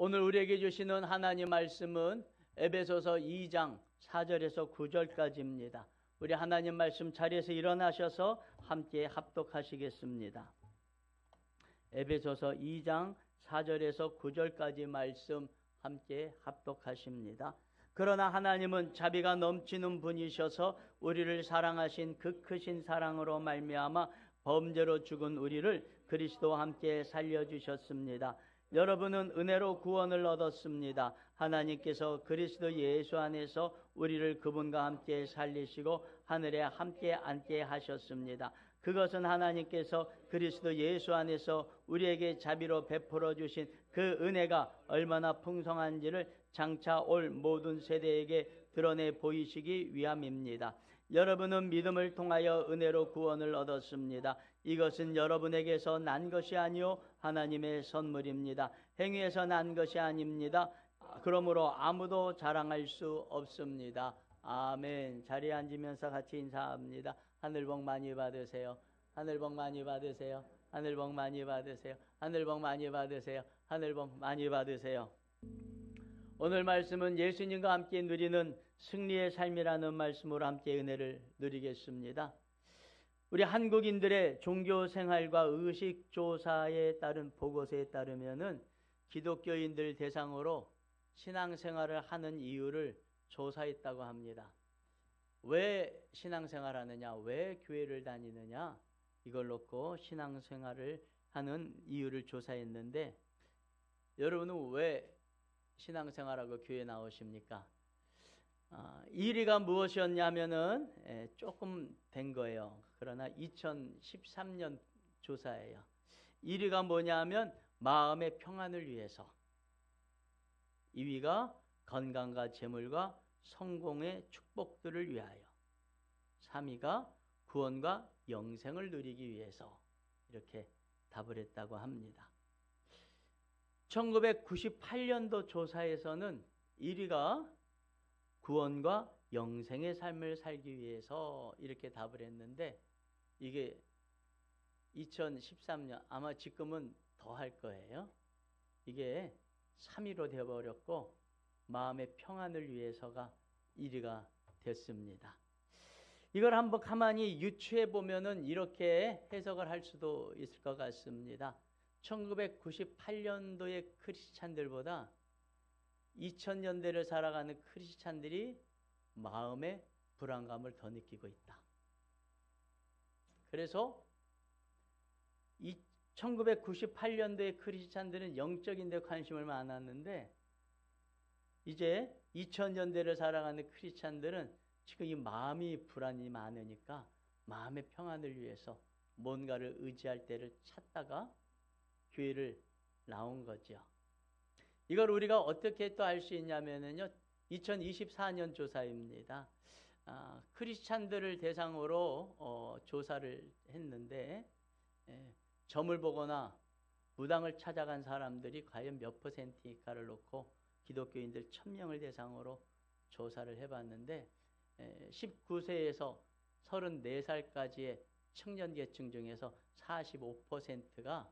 오늘 우리에게 주시는 하나님 말씀은 에베소서 2장 4절에서 9절까지입니다. 우리 하나님 말씀 자리에서 일어나셔서 함께 합독하시겠습니다. 에베소서 2장 4절에서 9절까지 말씀 함께 합독하십니다. 그러나 하나님은 자비가 넘치는 분이셔서 우리를 사랑하신 그 크신 사랑으로 말미암아 범죄로 죽은 우리를 그리스도와 함께 살려주셨습니다. 여러분은 은혜로 구원을 얻었습니다. 하나님께서 그리스도 예수 안에서 우리를 그분과 함께 살리시고 하늘에 함께 앉게 하셨습니다. 그것은 하나님께서 그리스도 예수 안에서 우리에게 자비로 베풀어 주신 그 은혜가 얼마나 풍성한지를 장차 올 모든 세대에게 드러내 보이시기 위함입니다. 여러분은 믿음을 통하여 은혜로 구원을 얻었습니다. 이것은 여러분에게서 난 것이 아니요 하나님의 선물입니다. 행위에서 난 것이 아닙니다. 그러므로 아무도 자랑할 수 없습니다. 아멘. 자리에 앉으면서 같이 인사합니다. 하늘 복 많이 받으세요. 하늘 복 많이 받으세요. 하늘 복 많이 받으세요. 하늘 복 많이 받으세요. 하늘 복 많이 받으세요. 오늘 말씀은 예수님과 함께 누리는 승리의 삶이라는 말씀으로 함께 은혜를 누리겠습니다. 우리 한국인들의 종교 생활과 의식 조사에 따른 보고서에 따르면은 기독교인들 대상으로 신앙생활을 하는 이유를 조사했다고 합니다. 왜 신앙생활하느냐, 왜 교회를 다니느냐, 이걸 놓고 신앙생활을 하는 이유를 조사했는데, 여러분은 왜 신앙생활하고 교회 나오십니까? 1위가 무엇이었냐면은 조금 된 거예요. 그러나 2013년 조사예요. 1위가 뭐냐면 마음의 평안을 위해서, 2위가 건강과 재물과 성공의 축복들을 위하여, 3위가 구원과 영생을 누리기 위해서, 이렇게 답을 했다고 합니다. 1998년도 조사에서는 1위가 구원과 영생의 삶을 살기 위해서, 이렇게 답을 했는데, 이게 2013년, 아마 지금은 더 할 거예요. 이게 3위로 되어버렸고 마음의 평안을 위해서가 1위가 됐습니다. 이걸 한번 가만히 유추해 보면은 이렇게 해석을 할 수도 있을 것 같습니다. 1998년도의 크리스찬들보다 2000년대를 살아가는 크리스찬들이 마음의 불안감을 더 느끼고 있다. 그래서 1998년도의 크리스찬들은 영적인 데 관심을 많았는데, 이제 2000년대를 살아가는 크리스찬들은 지금 이 마음이 불안이 많으니까 마음의 평안을 위해서 뭔가를 의지할 때를 찾다가 교회를 나온 거죠. 이걸 우리가 어떻게 또 알 수 있냐면요, 2024년 조사입니다. 크리스찬들을 대상으로 조사를 했는데, 점을 보거나 무당을 찾아간 사람들이 과연 몇 %일까를 놓고 기독교인들 1000명을 대상으로 조사를 해봤는데, 19세에서 34살까지의 청년 계층 중에서 45%가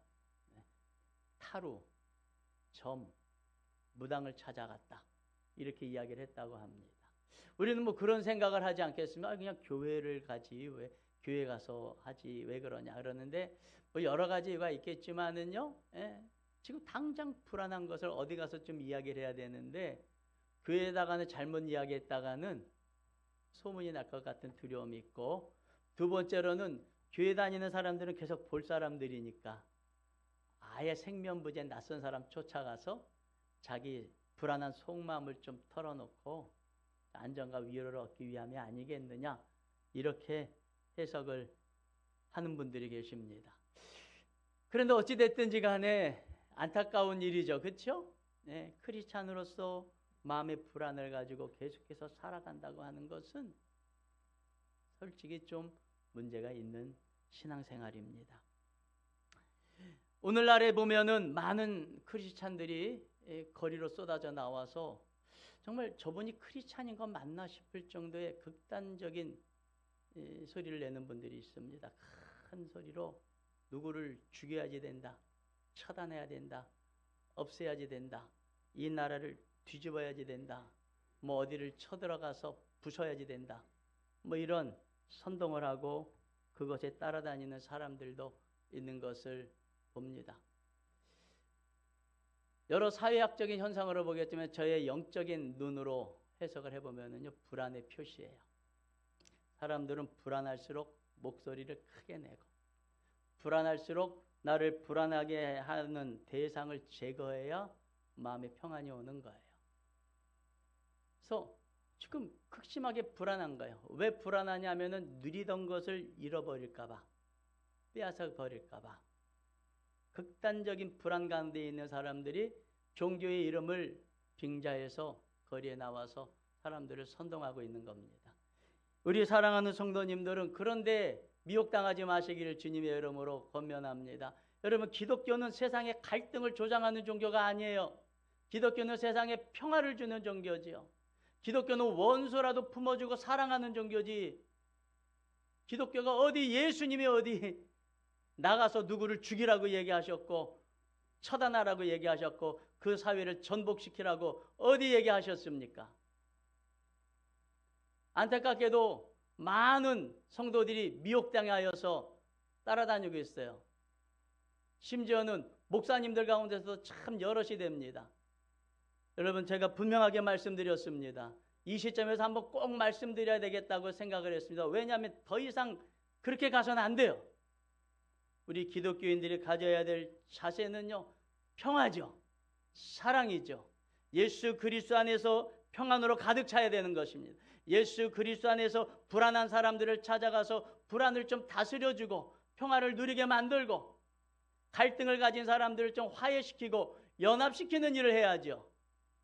타루, 점, 무당을 찾아갔다, 이렇게 이야기를 했다고 합니다. 우리는 뭐 그런 생각을 하지 않겠습니까? 그냥 교회를 가지, 왜 교회 가서 하지, 왜 그러냐 그러는데, 뭐 여러 가지가 있겠지만은요, 지금 당장 불안한 것을 어디 가서 좀 이야기를 해야 되는데, 교회에다가는 잘못 이야기했다가는 소문이 날 것 같은 두려움이 있고, 두 번째로는 교회 다니는 사람들은 계속 볼 사람들이니까 아예 생면부지에 낯선 사람 쫓아가서 자기 불안한 속마음을 좀 털어놓고 안정과 위로를 얻기 위함이 아니겠느냐, 이렇게 해석을 하는 분들이 계십니다. 그런데 어찌됐든지 간에 안타까운 일이죠. 그렇죠? 네, 크리스찬으로서 마음의 불안을 가지고 계속해서 살아간다고 하는 것은 솔직히 좀 문제가 있는 신앙생활입니다. 오늘날에 보면은 많은 크리스찬들이 거리로 쏟아져 나와서 정말 저분이 크리스찬인 건 맞나 싶을 정도의 극단적인 소리를 내는 분들이 있습니다. 큰 소리로 누구를 죽여야지 된다, 처단해야 된다, 없애야지 된다, 이 나라를 뒤집어야지 된다. 뭐 어디를 쳐들어가서 부숴야지 된다. 뭐 이런 선동을 하고 그것에 따라다니는 사람들도 있는 것을 봅니다. 여러 사회학적인 현상으로 보겠지만 저의 영적인 눈으로 해석을 해보면요, 불안의 표시예요. 사람들은 불안할수록 목소리를 크게 내고, 불안할수록 나를 불안하게 하는 대상을 제거해야 마음에 평안이 오는 거예요. 그래서 지금 극심하게 불안한 거예요. 왜 불안하냐면은 누리던 것을 잃어버릴까 봐, 빼앗아 버릴까 봐. 극단적인 불안 가운데 있는 사람들이 종교의 이름을 빙자해서 거리에 나와서 사람들을 선동하고 있는 겁니다. 우리 사랑하는 성도님들은 그런데 미혹당하지 마시기를 주님의 이름으로 권면합니다. 여러분, 기독교는 세상에 갈등을 조장하는 종교가 아니에요. 기독교는 세상에 평화를 주는 종교지요. 기독교는 원수라도 품어주고 사랑하는 종교지. 기독교가 어디, 예수님이 어디 나가서 누구를 죽이라고 얘기하셨고 처단하라고 얘기하셨고 그 사회를 전복시키라고 어디 얘기하셨습니까? 안타깝게도 많은 성도들이 미혹당하여서 따라다니고 있어요. 심지어는 목사님들 가운데서도 참 여럿이 됩니다. 여러분, 제가 분명하게 말씀드렸습니다. 이 시점에서 한번 꼭 말씀드려야 되겠다고 생각을 했습니다. 왜냐하면 더 이상 그렇게 가서는 안 돼요. 우리 기독교인들이 가져야 될 자세는요, 평화죠. 사랑이죠. 예수 그리스도 안에서 평안으로 가득 차야 되는 것입니다. 예수 그리스도 안에서 불안한 사람들을 찾아가서 불안을 좀 다스려주고 평화를 누리게 만들고 갈등을 가진 사람들을 좀 화해시키고 연합시키는 일을 해야죠.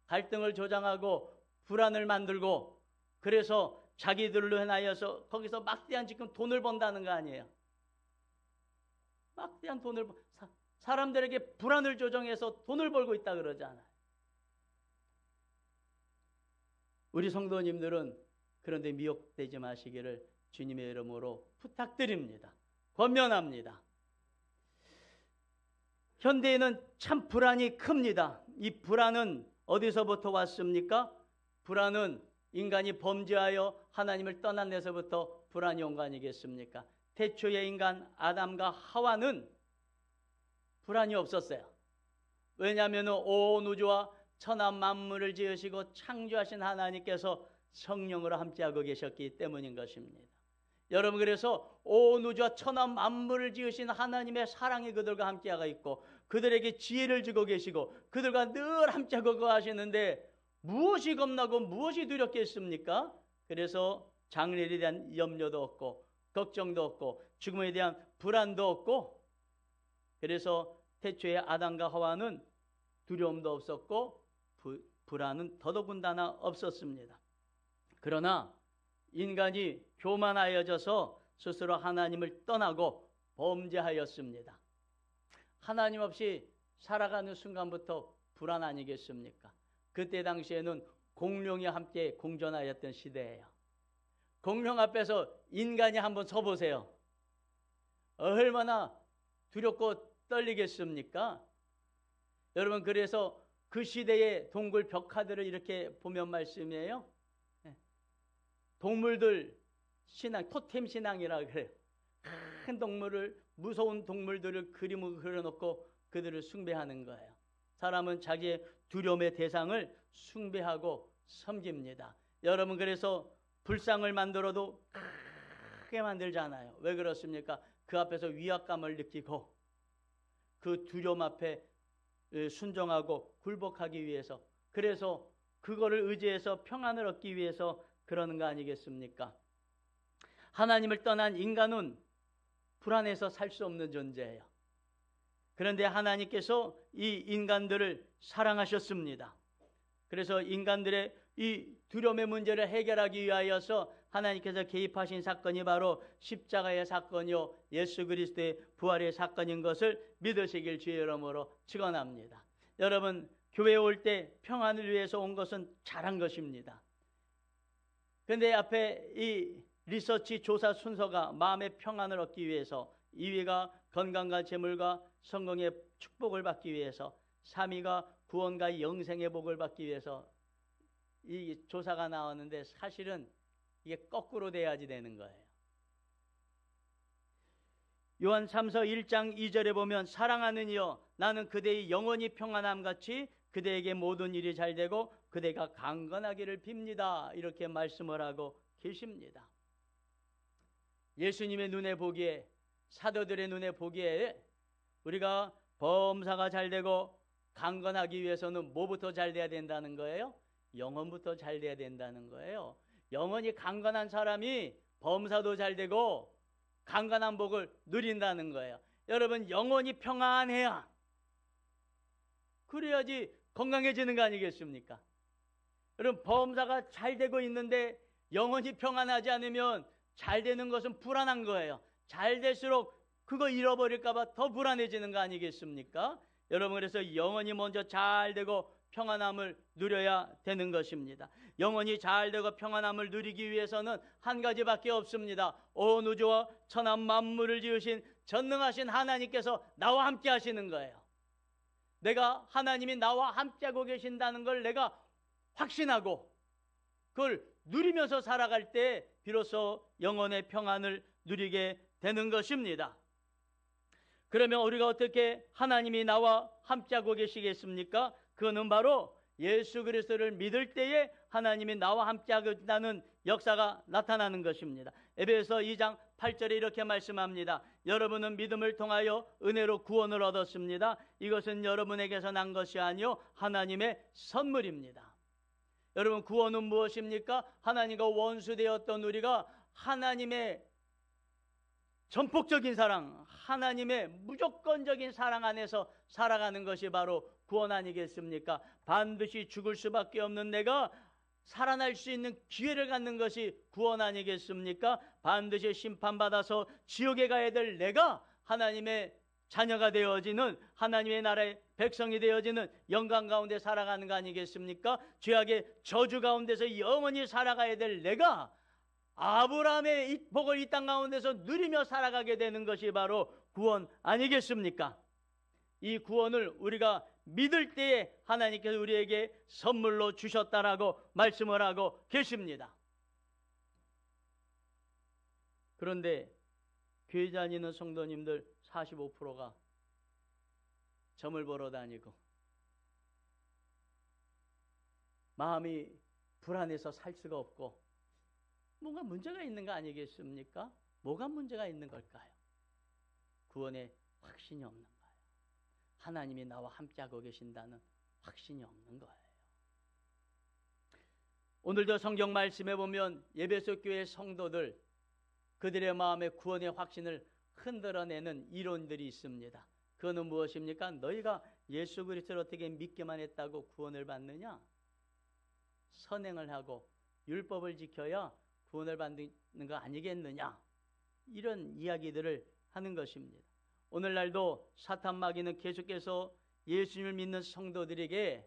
갈등을 조장하고 불안을 만들고 그래서 자기들로 인하여서 거기서 막대한 지금 돈을 번다는 거 아니에요. 막대한 돈을 사람들에게 불안을 조정해서 돈을 벌고 있다 그러잖아요. 우리 성도님들은 그런데 미혹되지 마시기를 주님의 이름으로 부탁드립니다. 권면합니다. 현대에는 참 불안이 큽니다. 이 불안은 어디서부터 왔습니까? 불안은 인간이 범죄하여 하나님을 떠난 데서부터 불안이 온 거 아니겠습니까? 태초의 인간 아담과 하와는 불안이 없었어요. 왜냐하면 온 우주와 천하 만물을 지으시고 창조하신 하나님께서 성령으로 함께하고 계셨기 때문인 것입니다. 여러분, 그래서 온 우주와 천하 만물을 지으신 하나님의 사랑이 그들과 함께하고 있고 그들에게 지혜를 주고 계시고 그들과 늘 함께하고 거하시는데 무엇이 겁나고 무엇이 두렵겠습니까? 그래서 장래에 대한 염려도 없고 걱정도 없고 죽음에 대한 불안도 없고 그래서 태초에 아담과 하와는 두려움도 없었고 불안은 더더군다나 없었습니다. 그러나 인간이 교만하여져서 스스로 하나님을 떠나고 범죄하였습니다. 하나님 없이 살아가는 순간부터 불안 아니겠습니까? 그때 당시에는 공룡이 함께 공존하였던 시대예요. 공룡 앞에서 인간이 한번 서보세요. 얼마나 두렵고 떨리겠습니까? 여러분, 그래서 그 시대의 동굴 벽화들을 이렇게 보면 말씀이에요. 동물들 신앙, 토템 신앙이라 그래요. 큰 동물을, 무서운 동물들을 그림을 그려놓고 그들을 숭배하는 거예요. 사람은 자기의 두려움의 대상을 숭배하고 섬깁니다. 여러분, 그래서 불상을 만들어도 크게 만들잖아요. 왜 그렇습니까? 그 앞에서 위압감을 느끼고 그 두려움 앞에 순종하고 굴복하기 위해서, 그래서 그거를 의지해서 평안을 얻기 위해서 그러는 거 아니겠습니까? 하나님을 떠난 인간은 불안해서 살 수 없는 존재예요. 그런데 하나님께서 이 인간들을 사랑하셨습니다. 그래서 인간들의 이 두려움의 문제를 해결하기 위하여서 하나님께서 개입하신 사건이 바로 십자가의 사건이요 예수 그리스도의 부활의 사건인 것을 믿으시길 주의 이름으로 축원합니다. 여러분, 교회에 올 때 평안을 위해서 온 것은 잘한 것입니다. 그런데 앞에 이 리서치 조사 순서가 마음의 평안을 얻기 위해서, 2위가 건강과 재물과 성공의 축복을 받기 위해서, 3위가 구원과 영생의 복을 받기 위해서 이 조사가 나왔는데 사실은 이게 거꾸로 돼야지 되는 거예요. 요한 3서 1장 2절에 보면 사랑하는 이여 나는 그대의 영원히 평안함 같이 그대에게 모든 일이 잘되고 그대가 강건하기를 빕니다. 이렇게 말씀을 하고 계십니다. 예수님의 눈에 보기에, 사도들의 눈에 보기에 우리가 범사가 잘되고 강건하기 위해서는 뭐부터 잘돼야 된다는 거예요? 영혼부터 잘돼야 된다는 거예요. 영혼이 강건한 사람이 범사도 잘되고 강건한 복을 누린다는 거예요. 여러분, 영혼이 평안해야, 그래야지 건강해지는 거 아니겠습니까? 여러분, 범사가 잘 되고 있는데 영혼이 평안하지 않으면 잘 되는 것은 불안한 거예요. 잘 될수록 그거 잃어버릴까 봐 더 불안해지는 거 아니겠습니까? 여러분, 그래서 영혼이 먼저 잘 되고 평안함을 누려야 되는 것입니다. 영혼이 잘 되고 평안함을 누리기 위해서는 한 가지밖에 없습니다. 온 우주와 천하 만물을 지으신 전능하신 하나님께서 나와 함께 하시는 거예요. 내가 하나님이 나와 함께하고 계신다는 걸 내가 확신하고 그걸 누리면서 살아갈 때 비로소 영혼의 평안을 누리게 되는 것입니다. 그러면 우리가 어떻게 하나님이 나와 함께하고 계시겠습니까? 그거는 바로 예수 그리스도를 믿을 때에 하나님이 나와 함께하겠다는 역사가 나타나는 것입니다. 에베소 2장 8절에 이렇게 말씀합니다. 여러분은 믿음을 통하여 은혜로 구원을 얻었습니다. 이것은 여러분에게서 난 것이 아니요 하나님의 선물입니다. 여러분, 구원은 무엇입니까? 하나님과 원수되었던 우리가 하나님의 전폭적인 사랑, 하나님의 무조건적인 사랑 안에서 살아가는 것이 바로 구원 아니겠습니까? 반드시 죽을 수밖에 없는 내가 살아날 수 있는 기회를 갖는 것이 구원 아니겠습니까? 반드시 심판받아서 지옥에 가야 될 내가 하나님의 자녀가 되어지는, 하나님의 나라의 백성이 되어지는 영광 가운데 살아가는 거 아니겠습니까? 죄악의 저주 가운데서 영원히 살아가야 될 내가 아브라함의 이 복을 이 땅 가운데서 누리며 살아가게 되는 것이 바로 구원 아니겠습니까? 이 구원을 우리가 믿을 때에 하나님께서 우리에게 선물로 주셨다라고 말씀을 하고 계십니다. 그런데 교회 다니는 성도님들 45%가 점을 보러 다니고 마음이 불안해서 살 수가 없고 뭔가 문제가 있는 거 아니겠습니까? 뭐가 문제가 있는 걸까요? 구원에 확신이 없는 거예요. 하나님이 나와 함께하고 계신다는 확신이 없는 거예요. 오늘도 성경 말씀에 보면 에베소 교회 성도들, 그들의 마음에 구원의 확신을 흔들어내는 이론들이 있습니다. 그거는 무엇입니까? 너희가 예수 그리스도를 어떻게 믿기만 했다고 구원을 받느냐? 선행을 하고 율법을 지켜야 구원을 받는 거 아니겠느냐? 이런 이야기들을 하는 것입니다. 오늘날도 사탄 마귀는 계속해서 예수님을 믿는 성도들에게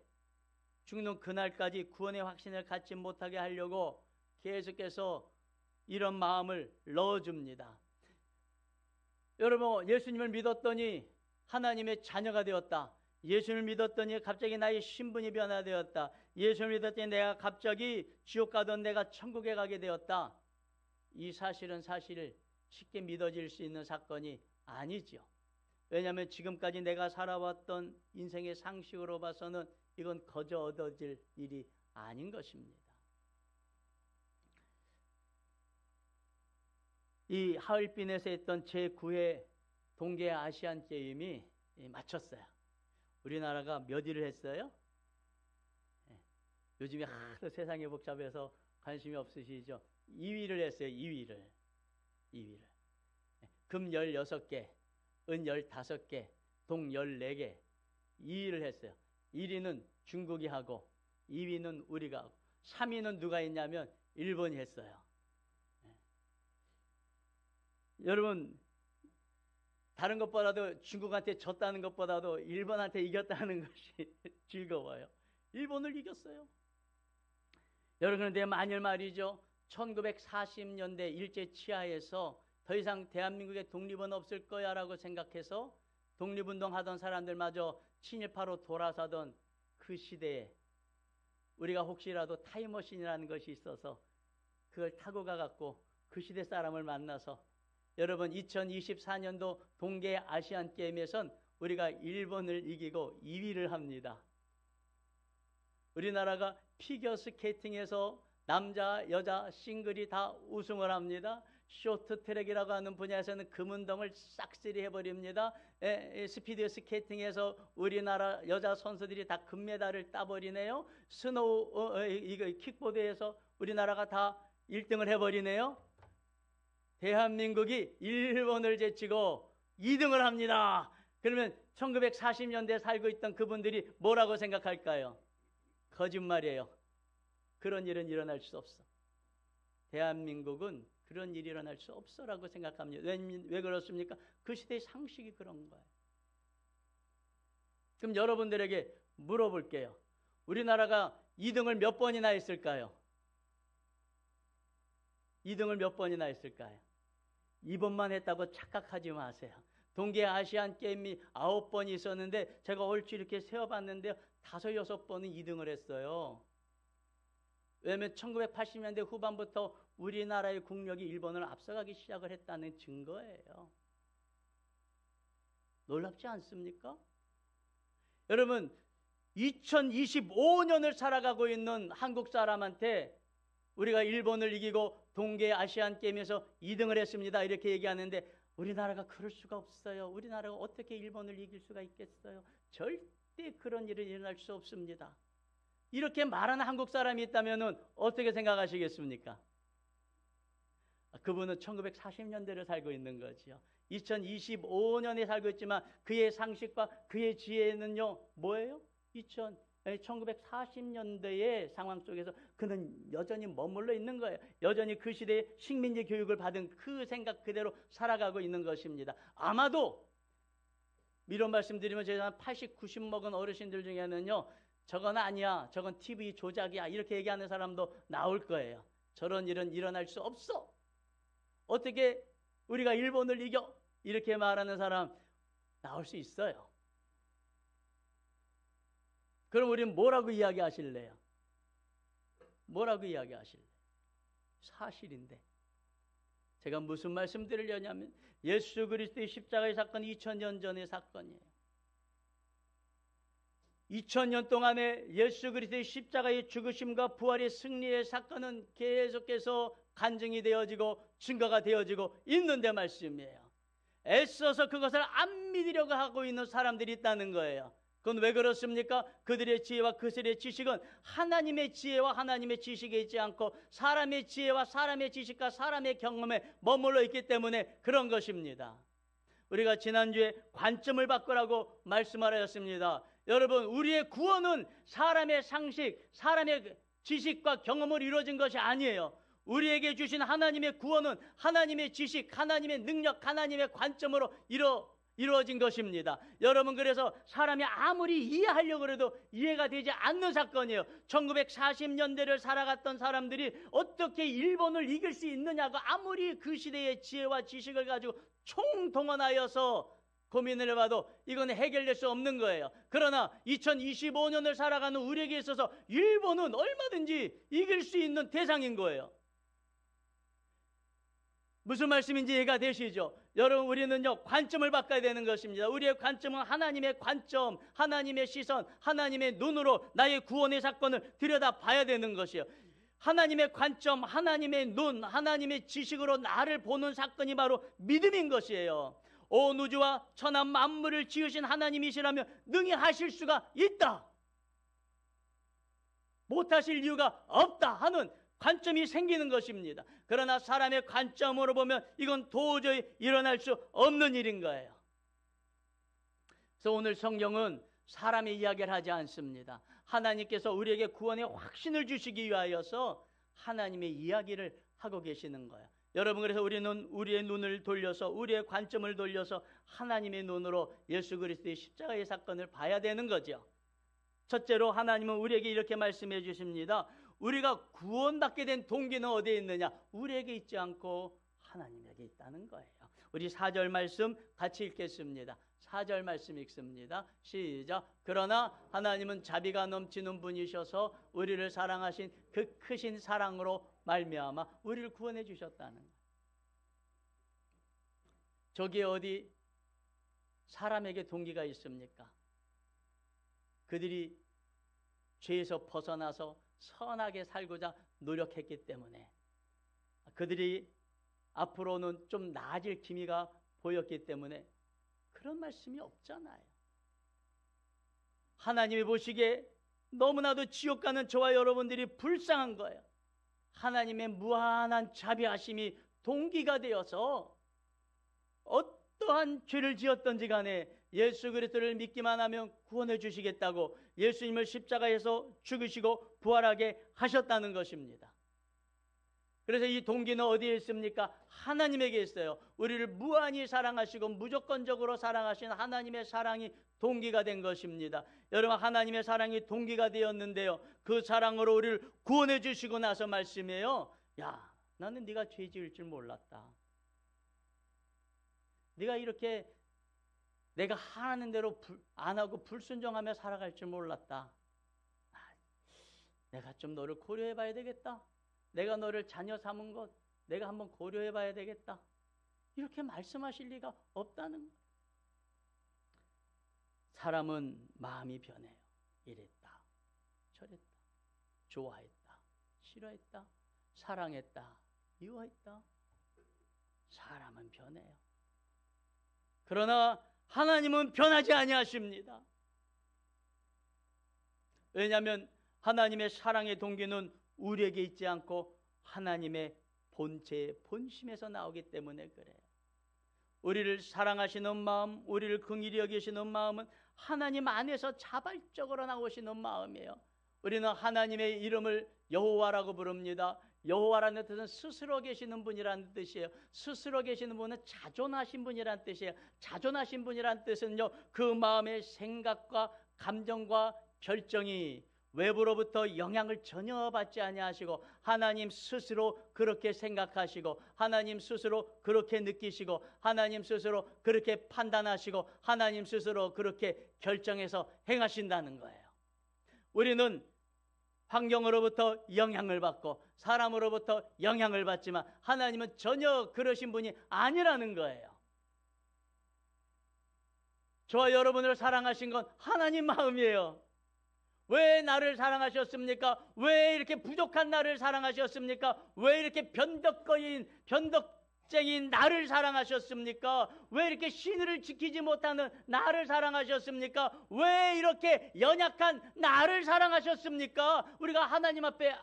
죽는 그날까지 구원의 확신을 갖지 못하게 하려고 계속해서 이런 마음을 넣어줍니다. 여러분, 예수님을 믿었더니 하나님의 자녀가 되었다. 예수님을 믿었더니 갑자기 나의 신분이 변화되었다. 예수님을 믿었더니 내가 갑자기 지옥 가던 내가 천국에 가게 되었다. 이 사실은 사실 쉽게 믿어질 수 있는 사건이 아니죠. 왜냐하면 지금까지 내가 살아왔던 인생의 상식으로 봐서는 이건 거저 얻어질 일이 아닌 것입니다. 이 하얼빈에서 했던 제9회 동계 아시안 게임이 마쳤어요. 우리나라가 몇 위를 했어요? 요즘에 하도 세상이 복잡해서 관심이 없으시죠? 2위를 했어요. 2위를. 금 16개, 은 15개, 동 14개, 2위를 했어요. 1위는 중국이 하고 2위는 우리가 하고 3위는 누가 했냐면 일본이 했어요. 여러분, 다른 것보다도 중국한테 졌다는 것보다도 일본한테 이겼다는 것이 즐거워요. 일본을 이겼어요. 여러분, 그런데 만일 말이죠, 1940년대 일제 치하에서 더 이상 대한민국의 독립은 없을 거야 라고 생각해서 독립운동 하던 사람들마저 친일파로 돌아서던 그 시대에 우리가 혹시라도 타임머신이라는 것이 있어서 그걸 타고 가갖고 그 시대 사람을 만나서 여러분 2024년도 동계 아시안 게임에선 우리가 일본을 이기고 2위를 합니다. 우리나라가 피겨 스케이팅에서 남자, 여자, 싱글이 다 우승을 합니다. 쇼트트랙이라고 하는 분야에서는 금은동을 싹쓸이 해버립니다. 스피드 스케이팅에서 우리나라 여자 선수들이 다 금메달을 따버리네요. 스노우 이거 킥보드에서 우리나라가 다 1등을 해버리네요. 대한민국이 일본을 제치고 2등을 합니다. 그러면 1940년대에 살고 있던 그분들이 뭐라고 생각할까요? 거짓말이에요. 그런 일은 일어날 수 없어. 대한민국은 그런 일이 일어날 수 없어라고 생각합니다. 왜 그렇습니까? 그 시대의 상식이 그런 거예요. 그럼 여러분들에게 물어볼게요. 우리나라가 2등을 몇 번이나 했을까요? 2등을 몇 번이나 했을까요? 2번만 했다고 착각하지 마세요. 동계 아시안 게임이 9번이 있었는데 제가 얼추 이렇게 세어봤는데요. 5, 6번은 2등을 했어요. 왜냐하면 1980년대 후반부터 우리나라의 국력이 일본을 앞서가기 시작을 했다는 증거예요. 놀랍지 않습니까? 여러분 2025년을 살아가고 있는 한국 사람한테 우리가 일본을 이기고 동계 아시안 게임에서 2등을 했습니다. 이렇게 얘기하는데 우리나라가 그럴 수가 없어요. 우리나라가 어떻게 일본을 이길 수가 있겠어요? 절대 그런 일은 일어날 수 없습니다. 이렇게 말하는 한국 사람이 있다면 어떻게 생각하시겠습니까? 그분은 1940년대를 살고 있는 거죠. 2025년에 살고 있지만 그의 상식과 그의 지혜는요 뭐예요? 1940년대의 상황 속에서 그는 여전히 머물러 있는 거예요. 여전히 그 시대에 식민지 교육을 받은 그 생각 그대로 살아가고 있는 것입니다. 아마도 이런 말씀드리면 제가 80, 90 먹은 어르신들 중에는요 저건 아니야, 저건 TV 조작이야 이렇게 얘기하는 사람도 나올 거예요. 저런 일은 일어날 수 없어. 어떻게 우리가 일본을 이겨? 이렇게 말하는 사람 나올 수 있어요. 그럼 우리는 뭐라고 이야기하실래요? 뭐라고 이야기하실래요? 사실인데. 제가 무슨 말씀 드리려냐면 예수 그리스도의 십자가의 사건이 2000년 전의 사건이에요. 2000년 동안에 예수 그리스도의 십자가의 죽으심과 부활의 승리의 사건은 계속해서 간증이 되어지고 증거가 되어지고 있는데 말씀이에요. 애써서 그것을 안 믿으려고 하고 있는 사람들이 있다는 거예요. 그건 왜 그렇습니까? 그들의 지혜와 그들의 지식은 하나님의 지혜와 하나님의 지식에 있지 않고 사람의 지혜와 사람의 지식과 사람의 경험에 머물러 있기 때문에 그런 것입니다. 우리가 지난주에 관점을 바꾸라고 말씀하였습니다. 여러분, 우리의 구원은 사람의 상식, 사람의 지식과 경험으로 이루어진 것이 아니에요. 우리에게 주신 하나님의 구원은 하나님의 지식, 하나님의 능력, 하나님의 관점으로 이루어진 것입니다. 여러분, 그래서 사람이 아무리 이해하려고 해도 이해가 되지 않는 사건이에요. 1940년대를 살아갔던 사람들이 어떻게 일본을 이길 수 있느냐고 아무리 그 시대의 지혜와 지식을 가지고 총동원하여서 고민을 해봐도 이건 해결될 수 없는 거예요. 그러나 2025년을 살아가는 우리에게 있어서 일본은 얼마든지 이길 수 있는 대상인 거예요. 무슨 말씀인지 이해가 되시죠? 여러분, 우리는요 관점을 바꿔야 되는 것입니다. 우리의 관점은 하나님의 관점, 하나님의 시선, 하나님의 눈으로 나의 구원의 사건을 들여다봐야 되는 것이에요. 하나님의 관점, 하나님의 눈, 하나님의 지식으로 나를 보는 사건이 바로 믿음인 것이에요. 온 우주와 천하 만물을 지으신 하나님이시라면 능히 하실 수가 있다, 못하실 이유가 없다 하는 관점이 생기는 것입니다. 그러나 사람의 관점으로 보면 이건 도저히 일어날 수 없는 일인 거예요. 그래서 오늘 성경은 사람의 이야기를 하지 않습니다. 하나님께서 우리에게 구원의 확신을 주시기 위하여서 하나님의 이야기를 하고 계시는 거예요. 여러분, 그래서 우리는 우리의 눈을 돌려서, 우리의 관점을 돌려서 하나님의 눈으로 예수 그리스도의 십자가의 사건을 봐야 되는 거죠. 첫째로 하나님은 우리에게 이렇게 말씀해 주십니다. 우리가 구원받게 된 동기는 어디에 있느냐? 우리에게 있지 않고 하나님에게 있다는 거예요. 우리 4절 말씀 같이 읽겠습니다. 4절 말씀 읽습니다. 시작. 그러나 하나님은 자비가 넘치는 분이셔서 우리를 사랑하신 그 크신 사랑으로 말미암아 우리를 구원해 주셨다는 거예요. 저기 어디 사람에게 동기가 있습니까? 그들이 죄에서 벗어나서 선하게 살고자 노력했기 때문에, 그들이 앞으로는 좀 나아질 기미가 보였기 때문에 그런 말씀이 없잖아요. 하나님이 보시기에 너무나도 지옥 가는 저와 여러분들이 불쌍한 거예요. 하나님의 무한한 자비하심이 동기가 되어서 어떠한 죄를 지었던지 간에 예수 그리스도를 믿기만 하면 구원해 주시겠다고 예수님을 십자가에서 죽으시고 부활하게 하셨다는 것입니다. 그래서 이 동기는 어디에 있습니까? 하나님에게 있어요. 우리를 무한히 사랑하시고 무조건적으로 사랑하신 하나님의 사랑이 동기가 된 것입니다. 여러분, 하나님의 사랑이 동기가 되었는데요, 그 사랑으로 우리를 구원해 주시고 나서 말씀해요. 야, 나는 네가 죄 지을 줄 몰랐다. 네가 이렇게 내가 하라는 대로 안 하고 불순종하며 살아갈 줄 몰랐다. 내가 좀 너를 고려해 봐야 되겠다. 내가 너를 자녀 삼은 것 내가 한번 고려해 봐야 되겠다. 이렇게 말씀하실 리가 없다는 거예요. 사람은 마음이 변해요. 이랬다, 저랬다, 좋아했다, 싫어했다, 사랑했다, 미워했다. 사람은 변해요. 그러나 하나님은 변하지 아니하십니다. 왜냐하면 하나님의 사랑의 동기는 우리에게 있지 않고 하나님의 본체, 본심에서 나오기 때문에 그래요. 우리를 사랑하시는 마음, 우리를 긍휼히 여기시는 마음은 하나님 안에서 자발적으로 나오시는 마음이에요. 우리는 하나님의 이름을 여호와라고 부릅니다. 여호와라는 뜻은 스스로 계시는 분이라는 뜻이에요. 스스로 계시는 분은 자존하신 분이라는 뜻이에요. 자존하신 분이라는 뜻은요, 그 마음의 생각과 감정과 결정이 외부로부터 영향을 전혀 받지 아니하시고 하나님 스스로 그렇게 생각하시고 하나님 스스로 그렇게 느끼시고 하나님 스스로 그렇게 판단하시고 하나님 스스로 그렇게 결정해서 행하신다는 거예요. 우리는 환경으로부터 영향을 받고 사람으로부터 영향을 받지만 하나님은 전혀 그러신 분이 아니라는 거예요. 저와 여러분을 사랑하신 건 하나님 마음이에요. 왜 나를 사랑하셨습니까? 왜 이렇게 부족한 나를 사랑하셨습니까? 왜 이렇게 변덕쟁이인 나를 사랑하셨습니까? 왜 이렇게 신의를 지키지 못하는 나를 사랑하셨습니까? 왜 이렇게 연약한 나를 사랑하셨습니까? 우리가 하나님 앞에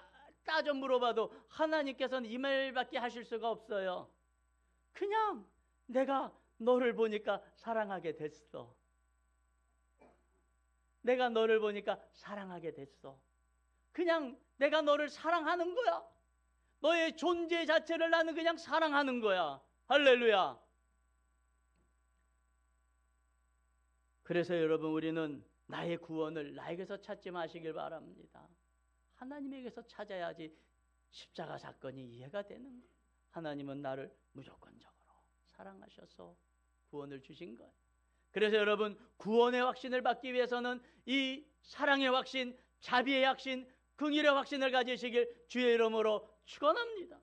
따져 물어봐도 하나님께서는 이 말밖에 하실 수가 없어요. 그냥 내가 너를 보니까 사랑하게 됐어. 내가 너를 보니까 사랑하게 됐어. 그냥 내가 너를 사랑하는 거야. 너의 존재 자체를 나는 그냥 사랑하는 거야. 할렐루야. 그래서 여러분, 우리는 나의 구원을 나에게서 찾지 마시길 바랍니다. 하나님에게서 찾아야지 십자가 사건이 이해가 되는 거예요. 하나님은 나를 무조건적으로 사랑하셔서 구원을 주신 거예요. 그래서 여러분, 구원의 확신을 받기 위해서는 이 사랑의 확신, 자비의 확신, 긍휼의 확신을 가지시길 주의 이름으로 축원합니다.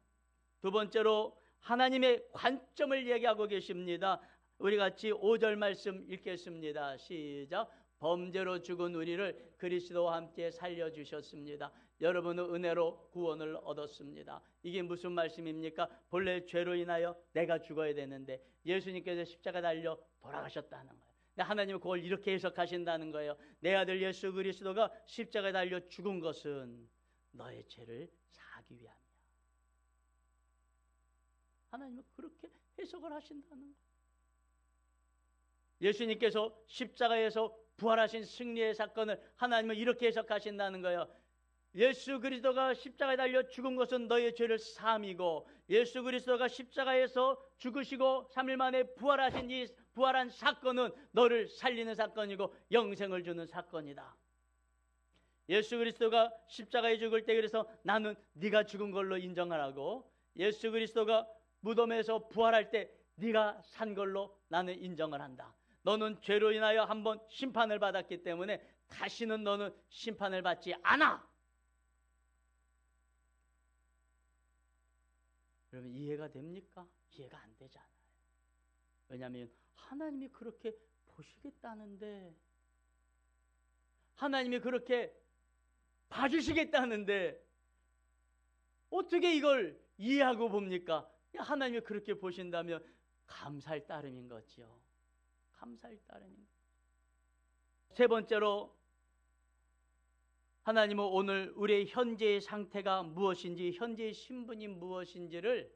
두 번째로 하나님의 관점을 얘기하고 계십니다. 우리 같이 5절 말씀 읽겠습니다. 시작. 범죄로 죽은 우리를 그리스도와 함께 살려주셨습니다. 여러분은 은혜로 구원을 얻었습니다. 이게 무슨 말씀입니까? 본래 죄로 인하여 내가 죽어야 되는데 예수님께서 십자가 달려 돌아가셨다는 거예요. 근데 하나님은 그걸 이렇게 해석하신다는 거예요. 내 아들 예수 그리스도가 십자가에 달려 죽은 것은 너의 죄를 사하기 위함이야. 하나님은 그렇게 해석을 하신다는 거예요. 예수님께서 십자가에서 부활하신 승리의 사건을 하나님은 이렇게 해석하신다는 거예요. 예수 그리스도가 십자가에 달려 죽은 것은 너의 죄를 사함이고 예수 그리스도가 십자가에서 죽으시고 3일 만에 부활하신 이 부활한 사건은 너를 살리는 사건이고 영생을 주는 사건이다. 예수 그리스도가 십자가에 죽을 때 그래서 나는 네가 죽은 걸로 인정하라고, 예수 그리스도가 무덤에서 부활할 때 네가 산 걸로 나는 인정을 한다. 너는 죄로 인하여 한번 심판을 받았기 때문에 다시는 너는 심판을 받지 않아. 여러분 이해가 됩니까? 이해가 안 되잖아요. 왜냐하면 하나님이 그렇게 보시겠다는데, 하나님이 그렇게 봐주시겠다는데 어떻게 이걸 이해하고 봅니까? 하나님이 그렇게 보신다면 감사할 따름인 거죠. 감사할 따름인 거죠. 세 번째로 하나님은 오늘 우리의 현재의 상태가 무엇인지, 현재의 신분이 무엇인지를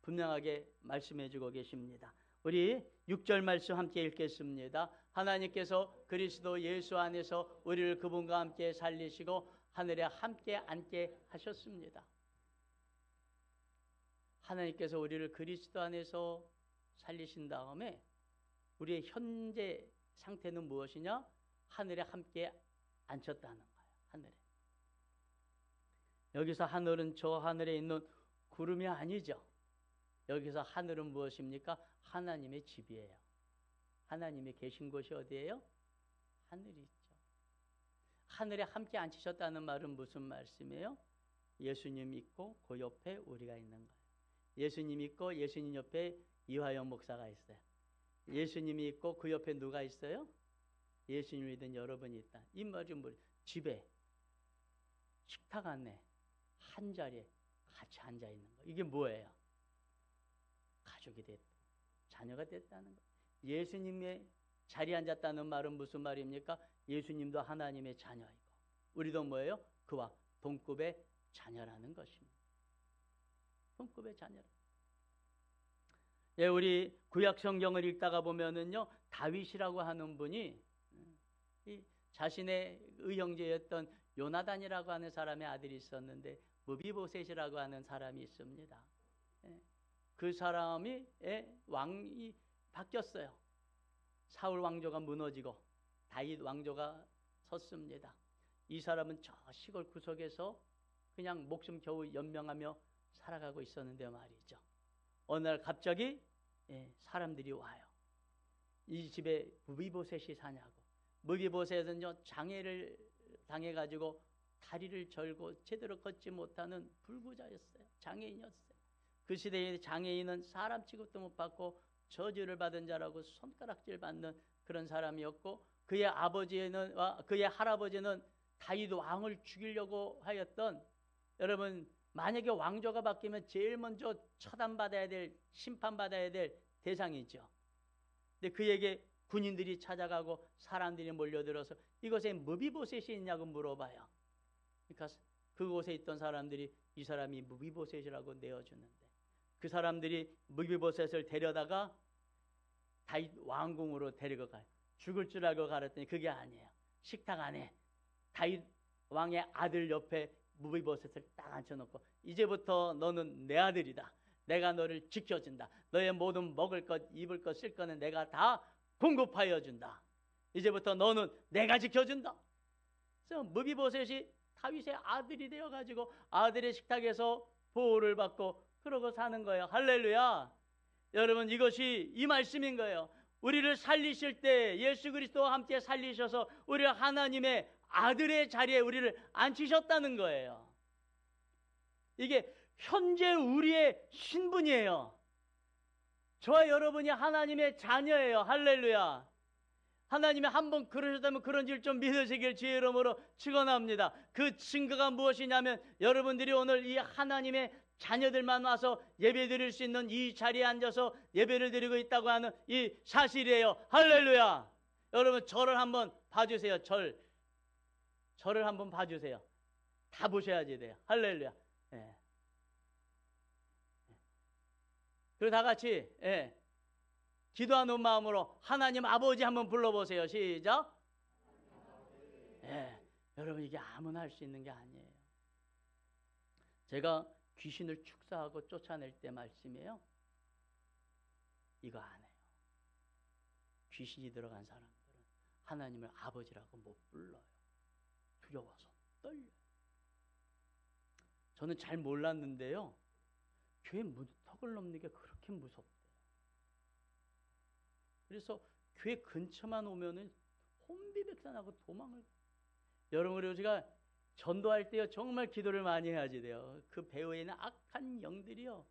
분명하게 말씀해 주고 계십니다. 우리 6절 말씀 함께 읽겠습니다. 하나님께서 그리스도 예수 안에서 우리를 그분과 함께 살리시고 하늘에 함께 앉게 하셨습니다. 하나님께서 우리를 그리스도 안에서 살리신 다음에 우리의 현재 상태는 무엇이냐? 하늘에 함께 앉혔다는 거예요. 하늘에. 여기서 하늘은 저 하늘에 있는 구름이 아니죠. 여기서 하늘은 무엇입니까? 하나님의 집이에요. 하나님이 계신 곳이 어디예요? 하늘이 있죠. 하늘에 함께 앉히셨다는 말은 무슨 말씀이에요? 예수님 있고 그 옆에 우리가 있는 거예요. 예수님 있고 예수님 옆에 이화영 목사가 있어요. 예수님이 있고 그 옆에 누가 있어요? 예수님 믿은 여러분이 있다. 이 말이 뭐 집에 식탁 안에 한 자리에 같이 앉아 있는 거. 이게 뭐예요? 가족이 됐다. 자녀가 됐다는 거. 예수님의 자리에 앉았다는 말은 무슨 말입니까? 예수님도 하나님의 자녀이고 우리도 뭐예요? 그와 동급의 자녀라는 것입니다. 동급의 자녀. 예, 우리 구약 성경을 읽다가 보면은요, 다윗이라고 하는 분이 이 자신의 의형제였던 요나단이라고 하는 사람의 아들이 있었는데 무비보셋이라고 하는 사람이 있습니다. 예, 그 사람이 왕이 바뀌었어요. 사울 왕조가 무너지고 다윗 왕조가 섰습니다. 이 사람은 저 시골 구석에서 그냥 목숨 겨우 연명하며 살아가고 있었는데 말이죠. 어느 날 갑자기 사람들이 와요. 이 집에 무비보셋이 사냐고. 무비보셋은요, 장애를 당해가지고 다리를 절고 제대로 걷지 못하는 불구자였어요. 장애인이었어요. 그 시대의 장애인은 사람 취급도 못 받고 저주를 받은 자라고 손가락질 받는 그런 사람이었고, 그의 아버지는 그의 할아버지는 다윗 왕을 죽이려고 하였던, 여러분 만약에 왕조가 바뀌면 제일 먼저 처단받아야 될, 심판받아야 될 대상이죠. 근데 그에게 군인들이 찾아가고 사람들이 몰려들어서 이곳에 무비보셋이 있냐고 물어봐요. 그러니까 그곳에 있던 사람들이 이 사람이 무비보셋이라고 내어주는데, 그 사람들이 무비보셋을 데려다가 다윗 왕궁으로 데리고 가요. 죽을 줄 알고 가랬더니 그게 아니에요. 식탁 안에 다윗 왕의 아들 옆에 무비보셋을 딱 앉혀놓고, 이제부터 너는 내 아들이다. 내가 너를 지켜준다. 너의 모든 먹을 것, 입을 것, 쓸 거는 내가 다 공급하여 준다. 이제부터 너는 내가 지켜준다. 그래서 무비보셋이 다윗의 아들이 되어가지고 아들의 식탁에서 보호를 받고 그러고 사는 거예요. 할렐루야. 여러분, 이것이 이 말씀인 거예요. 우리를 살리실 때 예수 그리스도와 함께 살리셔서 우리를 하나님의 아들의 자리에 우리를 앉히셨다는 거예요. 이게 현재 우리의 신분이에요. 저와 여러분이 하나님의 자녀예요. 할렐루야. 하나님이 한번 그러셨다면 그런 줄 좀 믿으시길 주의 이름으로 축원합니다. 그 증거가 무엇이냐면 여러분들이 오늘 이 하나님의 자녀들만 와서 예배 드릴 수 있는 이 자리에 앉아서 예배를 드리고 있다고 하는 이 사실이에요. 할렐루야. 여러분 저를 한번 봐주세요. 저를 한번 봐주세요. 다 보셔야지 돼요. 할렐루야. 예. 그리고 다 같이 기도하는 마음으로 하나님 아버지 한번 불러보세요. 시작. 여러분 이게 아무나 할 수 있는 게 아니에요. 제가 귀신을 축사하고 쫓아낼 때 말씀이에요. 이거 안 해요. 귀신이 들어간 사람들은 하나님을 아버지라고 못 불러요. 두려워서 떨려요. 저는 잘 몰랐는데요, 교회 문턱을 넘는 게 그렇게 무섭대요. 그래서 교회 근처만 오면은 혼비백산하고 도망을. 여러분, 그리고 제가 전도할 때요 정말 기도를 많이 해야지 돼요. 그 배후에 있는 악한 영들이요.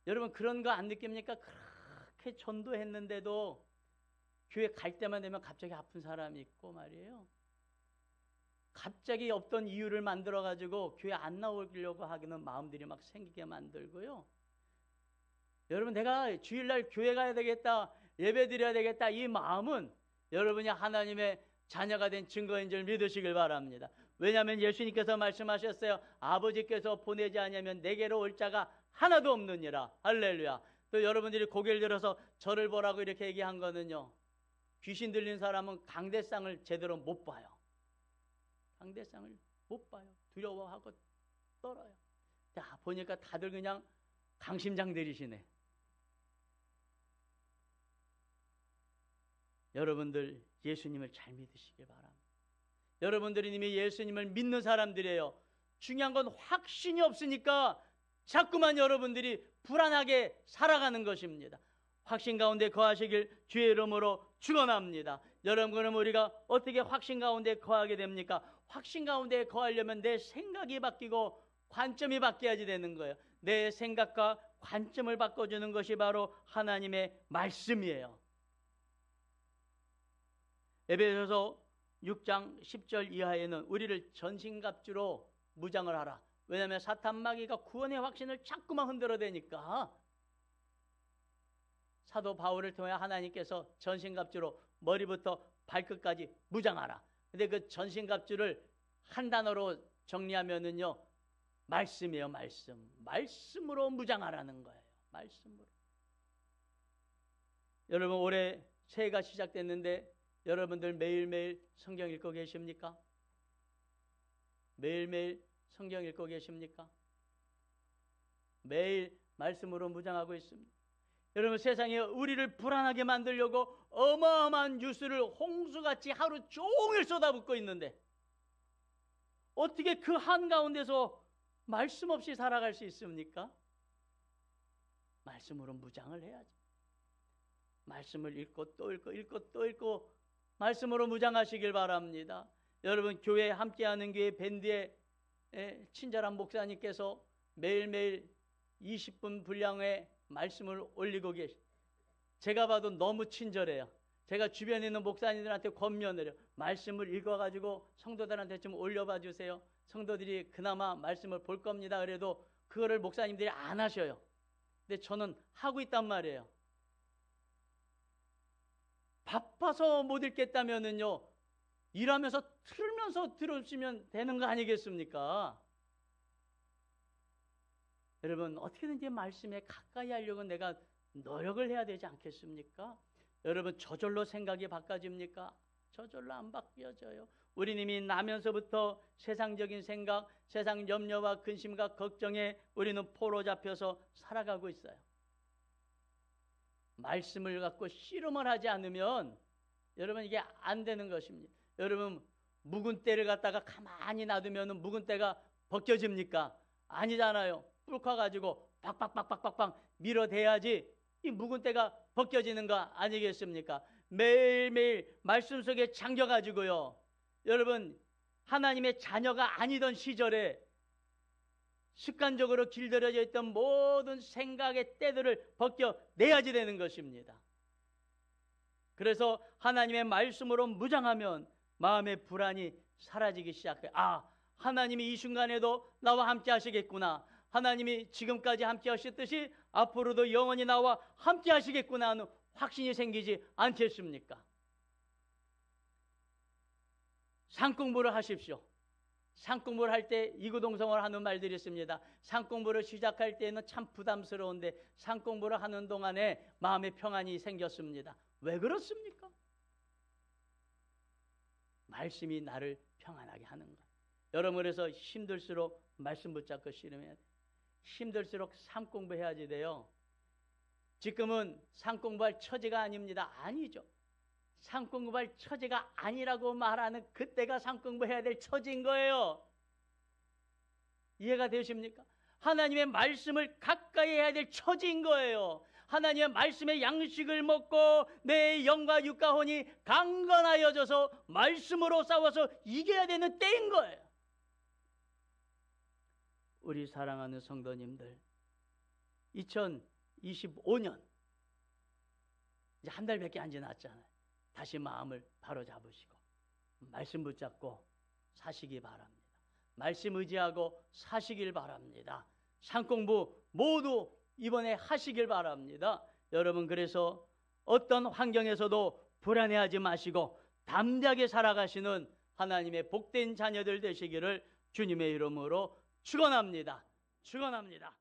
여러분 그런 거 안 느낍니까? 그렇게 전도했는데도 교회 갈 때만 되면 갑자기 아픈 사람이 있고 말이에요. 갑자기 없던 이유를 만들어 가지고 교회 안 나오려고 하기는 마음들이 막 생기게 만들고요. 여러분, 내가 주일날 교회 가야 되겠다, 예배 드려야 되겠다, 이 마음은 여러분이 하나님의 자녀가 된 증거인 줄 믿으시길 바랍니다. 왜냐하면 예수님께서 말씀하셨어요. 아버지께서 보내지 않으면 내게로 올 자가 하나도 없느니라. 할렐루야. 또 여러분들이 고개를 들어서 저를 보라고 이렇게 얘기한 거는요, 귀신 들린 사람은 강대상을 제대로 못 봐요. 강대상을 못 봐요. 두려워하고 떨어요. 자, 보니까 다들 그냥 강심장들이시네. 여러분들 예수님을 잘 믿으시길 바랍니다. 여러분들이 이미 예수님을 믿는 사람들이에요. 중요한 건 확신이 없으니까 자꾸만 여러분들이 불안하게 살아가는 것입니다. 확신 가운데 거하시길 주의 이름으로 축원합니다. 여러분, 그럼 우리가 어떻게 확신 가운데 거하게 됩니까? 확신 가운데 거하려면 내 생각이 바뀌고 관점이 바뀌어야지 되는 거예요. 내 생각과 관점을 바꿔주는 것이 바로 하나님의 말씀이에요. 에베소서 6장 10절 이하에는 우리를 전신갑주로 무장을 하라. 왜냐하면 사탄 마귀가 구원의 확신을 자꾸만 흔들어대니까. 사도 바울을 통해 하나님께서 전신갑주로 머리부터 발끝까지 무장하라. 근데 그 전신갑주를 한 단어로 정리하면은요, 말씀이에요. 말씀. 말씀으로 무장하라는 거예요. 말씀으로. 여러분, 올해 새해가 시작됐는데 여러분들 매일매일 성경 읽고 계십니까? 매일매일 성경 읽고 계십니까? 매일 말씀으로 무장하고 있습니다. 여러분, 세상에 우리를 불안하게 만들려고 어마어마한 뉴스를 홍수같이 하루 종일 쏟아붓고 있는데 어떻게 그 한가운데서 말씀 없이 살아갈 수 있습니까? 말씀으로 무장을 해야죠. 말씀을 읽고 또 읽고 읽고 또 읽고 말씀으로 무장하시길 바랍니다. 여러분, 교회에 함께하는 교회 밴드에 친절한 목사님께서 매일매일 20분 분량의 말씀을 올리고 계십니다. 제가 봐도 너무 친절해요. 제가 주변에 있는 목사님들한테 권면을 해요. 말씀을 읽어가지고 성도들한테 좀 올려봐 주세요. 성도들이 그나마 말씀을 볼 겁니다. 그래도 그거를 목사님들이 안 하셔요. 근데 저는 하고 있단 말이에요. 바빠서 못 읽겠다면은요, 일하면서 틀면서 들으시면 되는 거 아니겠습니까? 여러분, 어떻게든지 말씀에 가까이 하려고 내가 노력을 해야 되지 않겠습니까? 여러분, 저절로 생각이 바꿔집니까? 저절로 안 바뀌어져요. 우리는 이미 나면서부터 세상적인 생각, 세상 염려와 근심과 걱정에 우리는 포로 잡혀서 살아가고 있어요. 말씀을 갖고 씨름을 하지 않으면 여러분 이게 안 되는 것입니다. 여러분, 묵은 때를 갖다가 가만히 놔두면 묵은 때가 벗겨집니까? 아니잖아요. 뿔커가지고 팍팍팍팍팍팍 밀어대야지 이 묵은 때가 벗겨지는 거 아니겠습니까? 매일매일 말씀 속에 잠겨가지고요, 여러분, 하나님의 자녀가 아니던 시절에 습관적으로 길들여져 있던 모든 생각의 때들을 벗겨내야지 되는 것입니다. 그래서 하나님의 말씀으로 무장하면 마음의 불안이 사라지기 시작해요. 아, 하나님이 이 순간에도 나와 함께 하시겠구나. 하나님이 지금까지 함께 하셨듯이 앞으로도 영원히 나와 함께 하시겠구나 하는 확신이 생기지 않겠습니까? 산공부를 하십시오. 산공부를 할 때 이구동성을 하는 말들이 있습니다. 산공부를 시작할 때는 참 부담스러운데 산공부를 하는 동안에 마음의 평안이 생겼습니다. 왜 그렇습니까? 말씀이 나를 평안하게 하는 거예요. 여러분, 그래서 힘들수록 말씀 붙잡고 씨름해야 돼요. 힘들수록 산공부해야지 돼요. 지금은 산공부할 처지가 아닙니다. 아니죠. 산공부할 처지가 아니라고 말하는 그때가 산공부해야 될 처지인 거예요. 이해가 되십니까? 하나님의 말씀을 가까이 해야 될 처지인 거예요. 하나님의 말씀의 양식을 먹고 내 영과 육과 혼이 강건하여져서 말씀으로 싸워서 이겨야 되는 때인 거예요. 우리 사랑하는 성도님들, 2025년 이제 한 달밖에 안 지났잖아요. 다시 마음을 바로 잡으시고 말씀 붙잡고 사시기 바랍니다. 말씀 의지하고 사시길 바랍니다. 산공부 모두 이번에 하시길 바랍니다. 여러분, 그래서 어떤 환경에서도 불안해하지 마시고 담대하게 살아가시는 하나님의 복된 자녀들 되시기를 주님의 이름으로 축원합니다. 축원합니다.